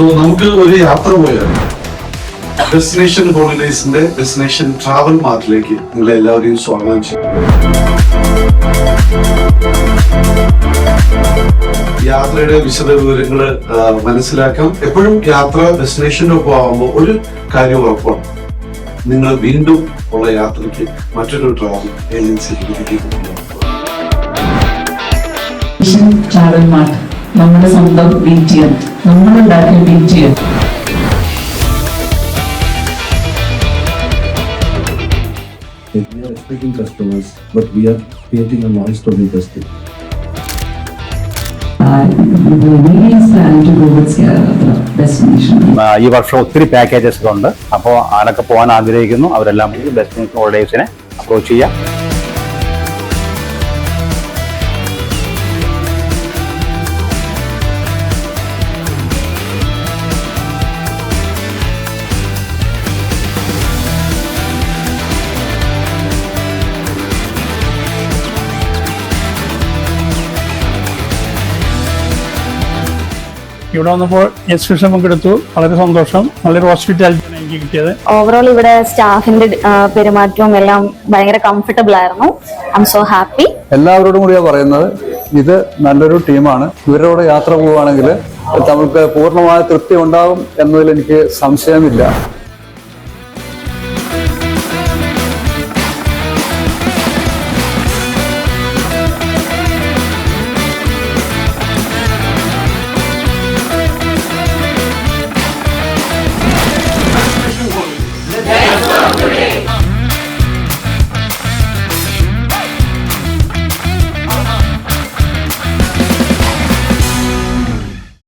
So നമുക്ക് ഒരു യാത്ര പോയാൽ ഡെസ്റ്റിനേഷൻ ഹോളിഡേയ്സിന്റെ ഡെസ്റ്റിനേഷൻ ട്രാവൽ മാർട്ടിലേക്ക് നിങ്ങളെ എല്ലാവരെയും സ്വാഗതം ചെയ്യും. യാത്രയുടെ വിശദ വിവരങ്ങൾ മനസ്സിലാക്കാം. എപ്പോഴും യാത്ര ഡെസ്റ്റിനേഷനൊപ്പം ആകുമ്പോൾ ഒരു കാര്യം ഉറപ്പാണ്, നിങ്ങൾ വീണ്ടും ഉള്ള യാത്രയ്ക്ക് മറ്റൊരു ട്രാവൽ ഏജൻസിയിലേക്ക് ട്രാവൽ മാർട്ട് നമ്മുടെ സ്വന്തം BTM, നമ്മളുണ്ടാക്കിയ BTM. We are expecting customers, but we are creating a noise to be tested. We really plan to go with the destination. ഈ വർഷം ഒത്തിരി പാക്കേജസ് ഉണ്ട്. അപ്പോൾ ആരൊക്കെ പോകാൻ ആഗ്രഹിക്കുന്നു അവരെല്ലാം ഡെസ്റ്റിനേഷൻ ഹോളിഡേയ്സിനെ അപ്രോച്ച് ചെയ്യാം. ഇവിടെ വന്നപ്പോൾ എക്സ്ക്യൂഷൻ പങ്കെടുത്തു. വളരെ സന്തോഷം. നല്ലൊരു ഹോസ്പിറ്റാലിറ്റിയാണ് എനിക്ക് കിട്ടിയത്. ഓവറോൾ ഇവിടെ സ്റ്റാഫിന്റെ പെരുമാറ്റവും എല്ലാം ഭയങ്കര കംഫർട്ടബിൾ ആയിരുന്നു. I M so happy. എല്ലാവരോടും കൂടിയാണ് പറയുന്നത്, ഇത് നല്ലൊരു ടീമാണ്. ഇവരോട് യാത്ര പോവുകയാണെങ്കിൽ നമുക്ക് പൂർണ്ണമായ തൃപ്തി ഉണ്ടാകും എന്നതിൽ എനിക്ക് സംശയമില്ല.